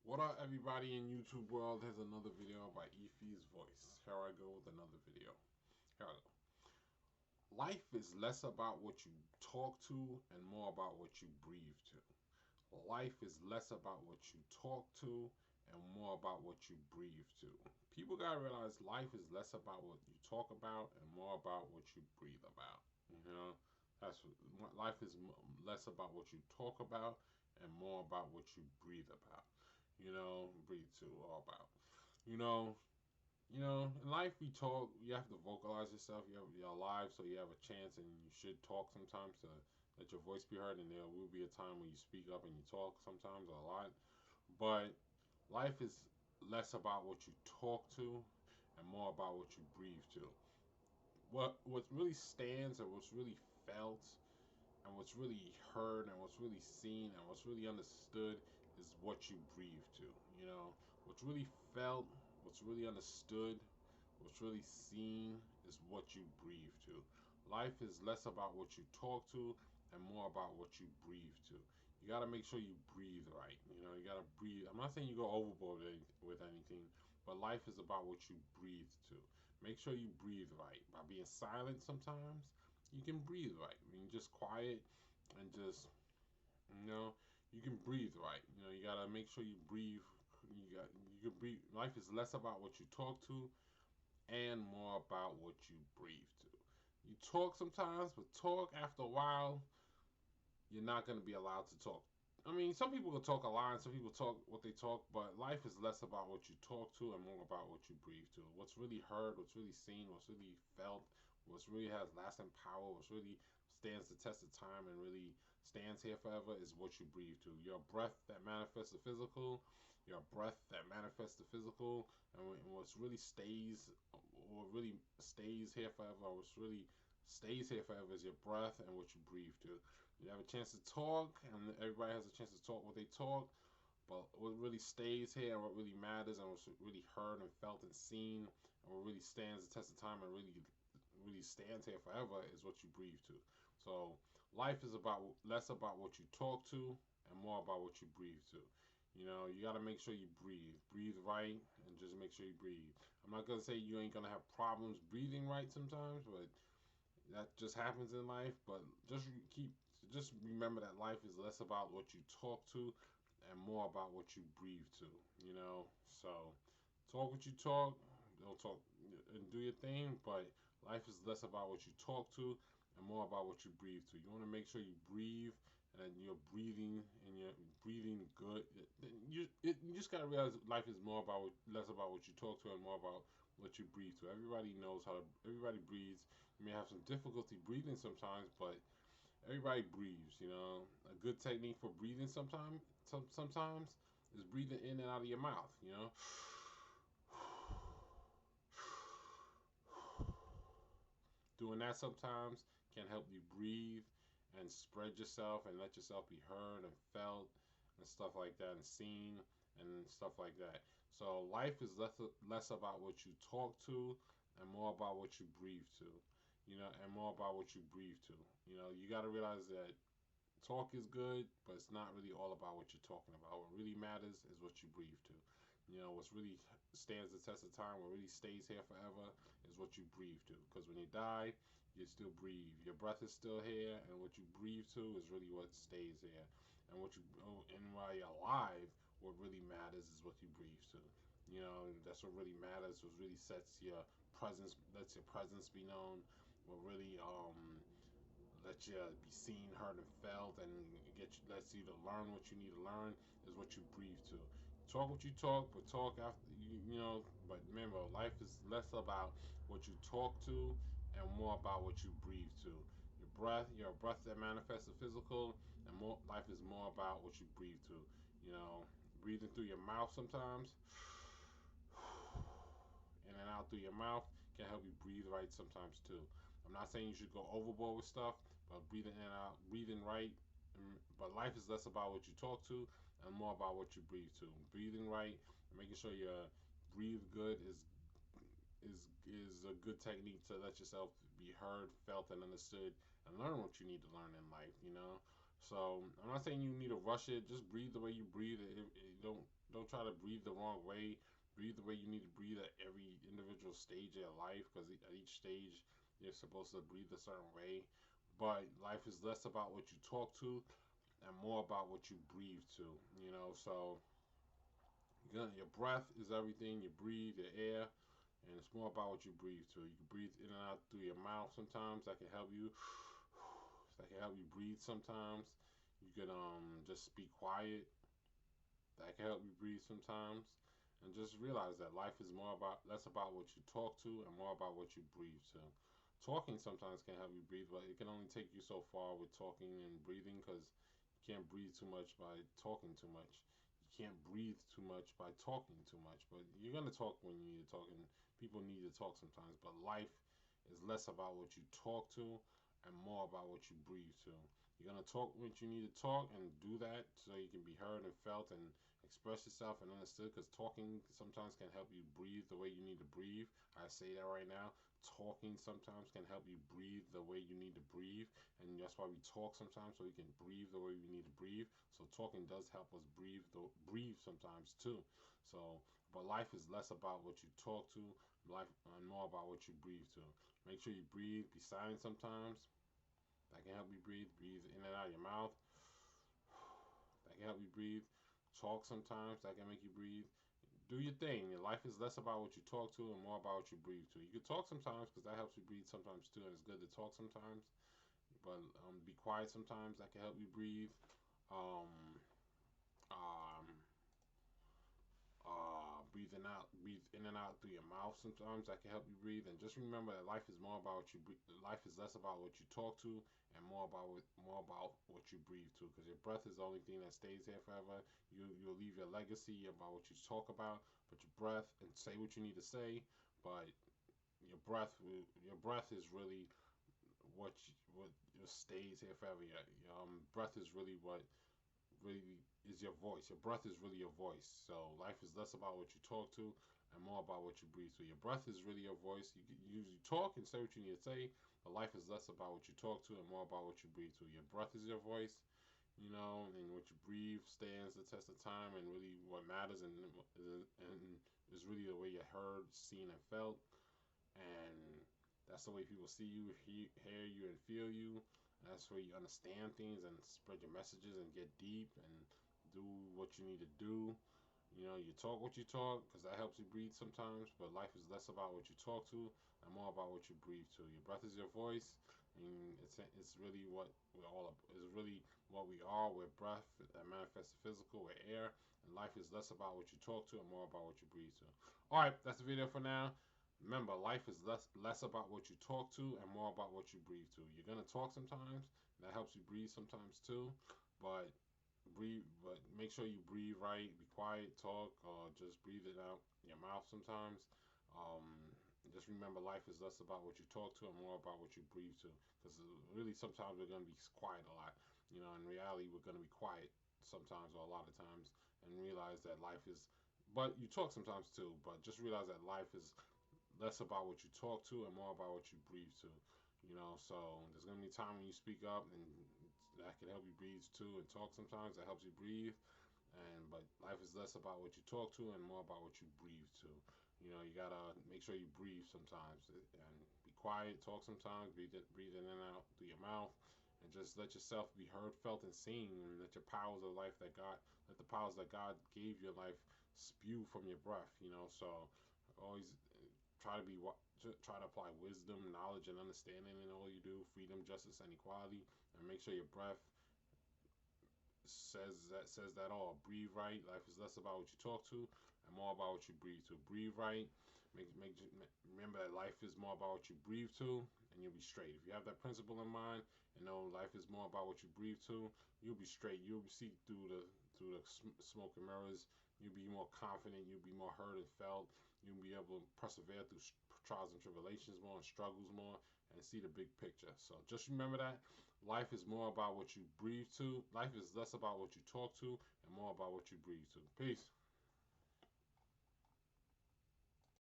What up, everybody in YouTube world? Here's another video by Efi's Voice. Here I go with another video. Here I go. Life is less about what you talk to and more about what you breathe to. Life is less about what you talk to and more about what you breathe to. People gotta realize life is less about what you talk about and more about what you breathe about. You know, that's life is less about what you talk about and more about what you breathe about. Breathe to all about. You know, in life we talk. You have to vocalize yourself. You're alive, so you have a chance, and you should talk sometimes to let your voice be heard. And there will be a time when you speak up and you talk sometimes a lot. But life is less about what you talk to and more about what you breathe to. What really stands and what's really felt and what's really heard and what's really seen and what's really understood is what you breathe to. What's really felt, what's really understood, what's really seen is what you breathe to. Life is less about what you talk to and more about what you breathe to. You got to make sure you breathe right. You got to breathe. I'm not saying you go overboard with anything, but life is about what you breathe to. Make sure you breathe right. By being silent sometimes, you can breathe right. I mean, just quiet and just, you know, you can breathe right. You got to make sure you breathe. You can breathe. Life is less about what you talk to and more about what you breathe to. You talk sometimes, but talk after a while, you're not going to be allowed to talk. I mean, some people will talk a lot, and some people talk what they talk, but life is less about what you talk to and more about what you breathe to. What's really heard, what's really seen, what's really felt, what's really has lasting power, what's really stands the test of time and really stands here forever is what you breathe to. Your breath that manifests the physical, your breath that manifests the physical, and what's really stays, or really stays here forever, what's really stays here forever is your breath and what you breathe to. You have a chance to talk, and everybody has a chance to talk what they talk. But what really stays here and what really matters and what's really heard and felt and seen and what really stands the test of time and really stands here forever is what you breathe to. So life is about less about what you talk to and more about what you breathe to. You got to make sure you breathe right, and just make sure you breathe. I'm not gonna say you ain't gonna have problems breathing right sometimes, but that just happens in life. But just remember that life is less about what you talk to and more about what you breathe to. So talk what you talk, don't talk and do your thing. But life is less about what you talk to and more about what you breathe to. You want to make sure you breathe and you're breathing good. You just gotta realize life is more about less about what you talk to and more about what you breathe to. Everybody breathes. You may have some difficulty breathing sometimes, but everybody breathes. A good technique for breathing sometimes is breathing in and out of your mouth. Doing that sometimes can help you breathe and spread yourself and let yourself be heard and felt and stuff like that and seen and stuff like that. So life is less about what you talk to and more about what you breathe to. And more about what you breathe to. You got to realize that talk is good, but it's not really all about what you're talking about. What really matters is what you breathe to. What's really stands the test of time, what really stays here forever, is what you breathe to. Because when you die, you still breathe. Your breath is still here, and what you breathe to is really what stays here. And while you're alive, what really matters is what you breathe to. That's what really matters. What really lets your presence be known. What really let you be seen, heard, and felt, and lets you to learn what you need to learn is what you breathe to. Talk what you talk, but talk after But remember, life is less about what you talk to and more about what you breathe to. Your breath that manifests the physical, and more life is more about what you breathe to. Breathing through your mouth sometimes, in and out through your mouth can help you breathe right sometimes too. I'm not saying you should go overboard with stuff, but breathing in and out, breathing right. But life is less about what you talk to and more about what you breathe to. Breathing right and making sure you breathe good is a good technique to let yourself be heard, felt, and understood, and learn what you need to learn in life. So I'm not saying you need to rush it. Just breathe the way you breathe. Don't try to breathe the wrong way. Breathe the way you need to breathe at every individual stage of your life, because at each stage you're supposed to breathe a certain way. But life is less about what you talk to and more about what you breathe to. So your breath is everything. You breathe your air, and it's more about what you breathe to. You can breathe in and out through your mouth sometimes. That can help you. That can help you breathe sometimes. You can just be quiet. That can help you breathe sometimes. And just realize that life is more about less about what you talk to and more about what you breathe to. Talking sometimes can help you breathe, but it can only take you so far with talking and breathing, because you can't breathe too much by talking too much. You can't breathe too much by talking too much. But you're gonna talk when you need to talk, and people need to talk sometimes. But life is less about what you talk to and more about what you breathe to. You're gonna talk what you need to talk and do that so you can be heard and felt and express yourself and understood, because talking sometimes can help you breathe the way you need to breathe. I say that right now. Talking sometimes can help you breathe the way you need to breathe, and that's why we talk sometimes, so we can breathe the way we need to breathe. So talking does help us breathe sometimes too. So, but life is less about what you talk to, life and more about what you breathe to. Make sure you breathe. Be silent sometimes. That can help you breathe. Breathe in and out of your mouth. That can help you breathe. Talk sometimes. That can make you breathe. Do your thing. Your life is less about what you talk to and more about what you breathe to. You can talk sometimes, because that helps you breathe sometimes too, and it's good to talk sometimes. But be quiet sometimes. That can help you breathe. Um, um, breathe in and out through your mouth sometimes. That can help you breathe. And just remember that life is more about what you breathe. Life is less about what you talk to and more about what you breathe to. Because your breath is the only thing that stays here forever. You'll leave your legacy about what you talk about, but your breath, and say what you need to say. But your breath is really what stays here forever. Your breath is really is your voice. Your breath is really your voice. So life is less about what you talk to and more about what you breathe to. Your breath is really your voice. You can usually talk and say what you need to say, but life is less about what you talk to and more about what you breathe to. Your breath is your voice, and what you breathe stands the test of time, and really what matters, and is really the way you're heard, seen, and felt. And that's the way people see you, hear you, and feel you. And that's where you understand things and spread your messages and get deep and do what you need to do. You talk what you talk, because that helps you breathe sometimes. But life is less about what you talk to and more about what you breathe to. Your breath is your voice, and it's really what we're all. Is really what we are. We're breath that manifests the physical. We're air, and life is less about what you talk to and more about what you breathe to. All right, that's the video for now. Remember, life is less about what you talk to and more about what you breathe to. You're gonna talk sometimes, and that helps you breathe sometimes too. But make sure you breathe right. Be quiet, talk, or just breathe it out your mouth sometimes. Um, just remember, life is less about what you talk to and more about what you breathe to. Because really, sometimes we're gonna be quiet a lot. In reality, we're gonna be quiet sometimes or a lot of times, and realize that life is. But you talk sometimes too. But just realize that life is less about what you talk to and more about what you breathe to. So there's gonna be time when you speak up, and that can help you breathe too, and talk sometimes that helps you breathe. But life is less about what you talk to and more about what you breathe to. You gotta make sure you breathe sometimes, and be quiet, talk sometimes, breathe in and out through your mouth, and just let yourself be heard, felt, and seen, and let your powers of life that God, let the powers that God gave your life spew from your breath. So always try to be try to apply wisdom, knowledge, and understanding in all you do. Freedom, justice, and equality, and make sure your breath says that all. Breathe right. Life is less about what you talk to and more about what you breathe to. Breathe right. Remember that life is more about what you breathe to, and you'll be straight. If you have that principle in mind and know life is more about what you breathe to, you'll be straight. You'll see through the smoke and mirrors. You'll be more confident. You'll be more heard and felt. You'll be able to persevere through trials and tribulations more and struggles more, and see the big picture. So just remember that life is more about what you breathe to. Life is less about what you talk to and more about what you breathe to. Peace.